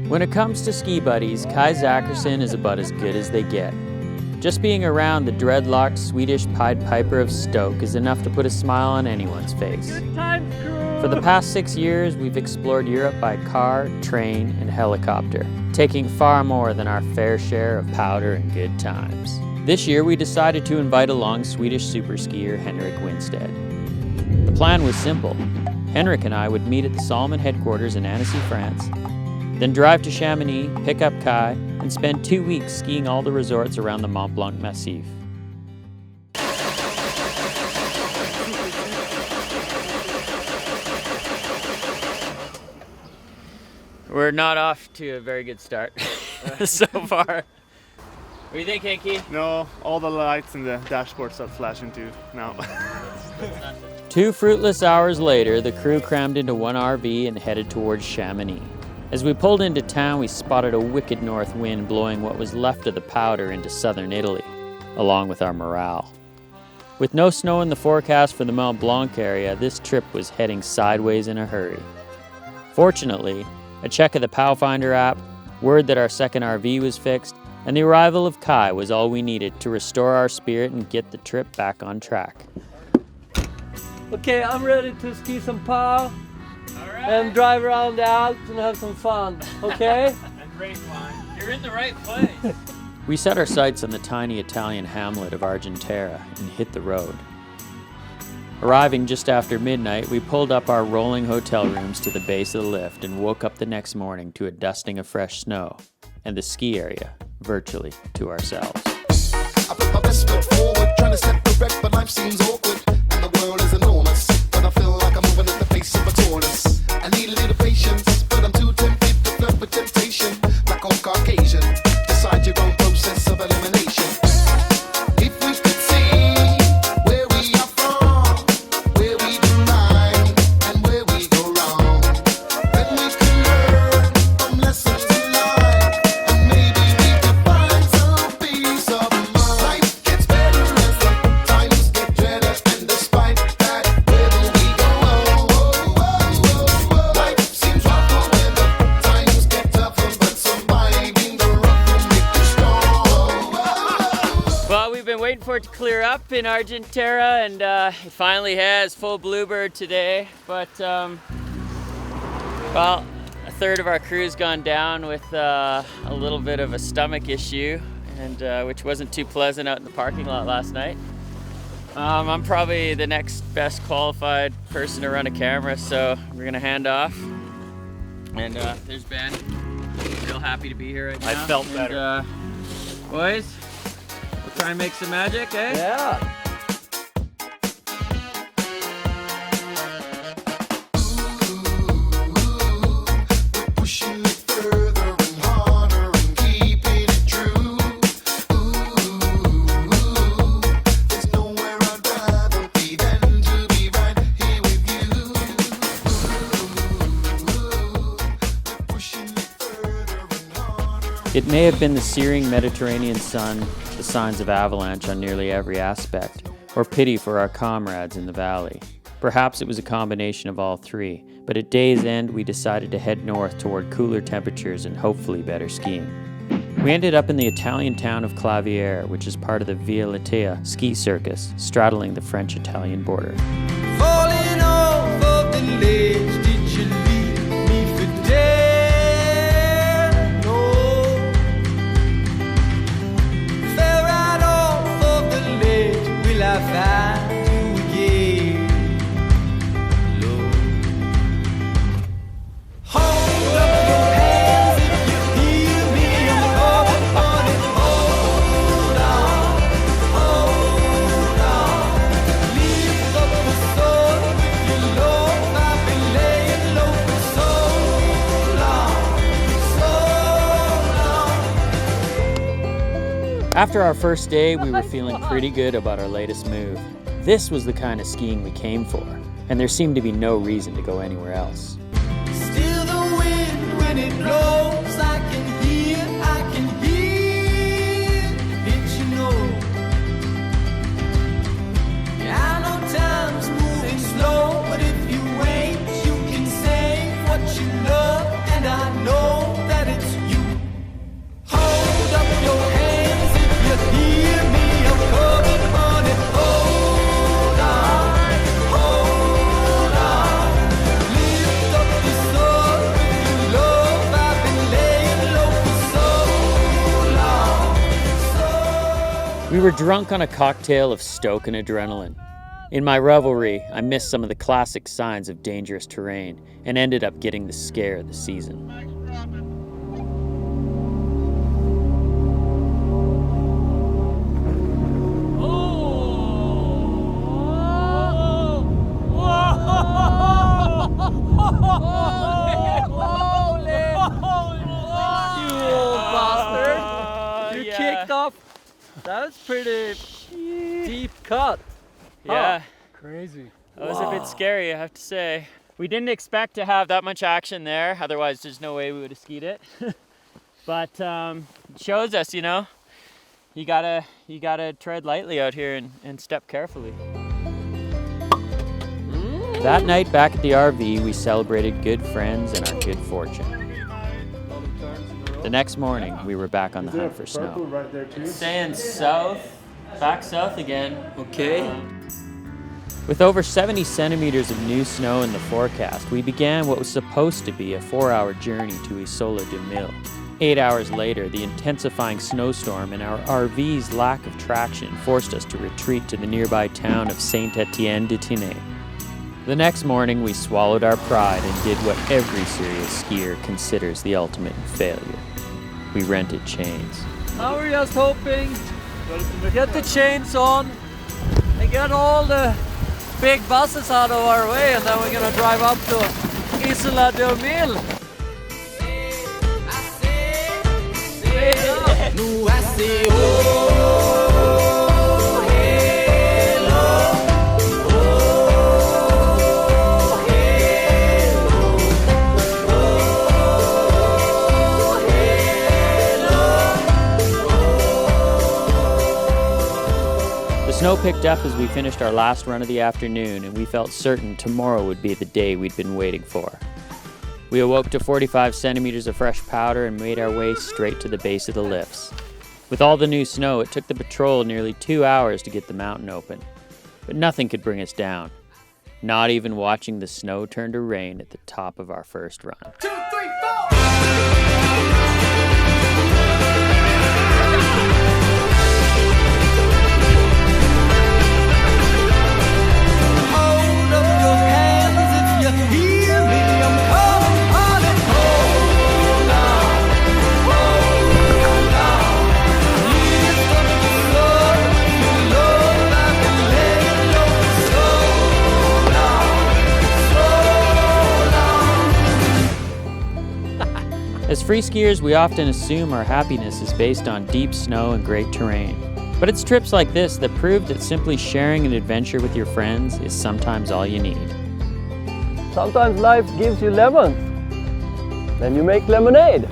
When it comes to ski buddies, Kai Zackrisson is about as good as they get. Just being around the dreadlocked Swedish Pied Piper of Stoke is enough to put a smile on anyone's face. Good times, crew! For the past 6 years, we've explored Europe by car, train, and helicopter, taking far more than our fair share of powder and good times. This year, we decided to invite along Swedish superskier Henrik Windstedt. The plan was simple. Henrik and I would meet at the Salomon headquarters in Annecy, France, then drive to Chamonix, pick up Kai, and spend 2 weeks skiing all the resorts around the Mont Blanc Massif. We're not off to a very good start so far. What do you think, Henki? No, all the lights in the dashboard start flashing too now. 2 fruitless hours later, the crew crammed into one RV and headed towards Chamonix. As we pulled into town, we spotted a wicked north wind blowing what was left of the powder into southern Italy, along with our morale. With no snow in the forecast for the Mont Blanc area, this trip was heading sideways in a hurry. Fortunately, a check of the Powfinder app, word that our second RV was fixed, and the arrival of Kai was all we needed to restore our spirit and get the trip back on track. Okay, I'm ready to ski some pow. And drive around the Alps and have some fun, okay? And drink wine. You're in the right place. We set our sights on the tiny Italian hamlet of Argentera and hit the road. Arriving just after midnight, we pulled up our rolling hotel rooms to the base of the lift and woke up the next morning to a dusting of fresh snow and the ski area virtually to ourselves. I put my best foot forward, trying to set the wreck, but life seems awkward, and the world is enormous, but I feel like I'm moving at the pace of a tortoise. I need a little patience, but I'm too tempted to flirt with temptation. Black on Caucasian, decide your own process of elimination. If we could see where we are from, where we do right, and where we go wrong, then we can learn from lessons in life, and maybe we can find some peace of mind. Life gets better as the times get better, and despite that, where do we go? Life seems rougher when the times get tougher, but surviving the rough will make you strong. Well, we've been waiting for it to clear up in Argentera, and it finally has. Full bluebird today, but well, a third of our crew's gone down with a little bit of a stomach issue, and which wasn't too pleasant out in the parking lot last night. I'm probably the next best qualified person to run a camera, so we're gonna hand off. And there's Ben. Real happy to be here right now. I felt better. And, boys, we'll try and make some magic, eh? Yeah. We're pushing it further and harder and keeping it true. There's nowhere I'd rather be than to be right here with you. We're pushing it further and harder. It may have been the searing Mediterranean sun, the signs of avalanche on nearly every aspect, or pity for our comrades in the valley. Perhaps it was a combination of all three, but at day's end we decided to head north toward cooler temperatures and hopefully better skiing. We ended up in the Italian town of Claviere, which is part of the Via Lattea ski circus, straddling the French-Italian border. Falling off of the ledge, did you leave me for dead? No. Fell right off of the ledge, will I find you again? Lord. Hold up your hands if you hear me, I'm falling on it. Hold on. Lift up the soul with your love. I've been laying low for so long. After our first day, we were feeling pretty good about our latest move. This was the kind of skiing we came for, and there seemed to be no reason to go anywhere else. Still the wind when it blows, I can hear it, you know. We were drunk on a cocktail of stoke and adrenaline. In my revelry, I missed some of the classic signs of dangerous terrain and ended up getting the scare of the season. That was pretty deep cut. Yeah. Huh. Crazy. That was a bit scary, I have to say. We didn't expect to have that much action there, otherwise there's no way we would have skied it. But it shows us, you know, you gotta tread lightly out here and step carefully. That night back at the RV, we celebrated good friends and our good fortune. The next morning, we were back on the hunt for snow. Right there too. Staying south, back south again. Okay. With over 70 centimeters of new snow in the forecast, we began what was supposed to be a 4-hour journey to Isola du Mille. 8 hours later, the intensifying snowstorm and our RV's lack of traction forced us to retreat to the nearby town of Saint-Étienne-de-Tinée. The next morning, we swallowed our pride and did what every serious skier considers the ultimate in failure. We rented chains. Now we're just hoping to get the chains on and get all the big buses out of our way, and then we're gonna drive up to Isola du Mille. The snow picked up as we finished our last run of the afternoon, and we felt certain tomorrow would be the day we'd been waiting for. We awoke to 45 centimeters of fresh powder and made our way straight to the base of the lifts. With all the new snow, it took the patrol nearly 2 hours to get the mountain open. But nothing could bring us down. Not even watching the snow turn to rain at the top of our first run. 2, 3, 4. As free skiers, we often assume our happiness is based on deep snow and great terrain. But it's trips like this that prove that simply sharing an adventure with your friends is sometimes all you need. Sometimes life gives you lemons, then you make lemonade.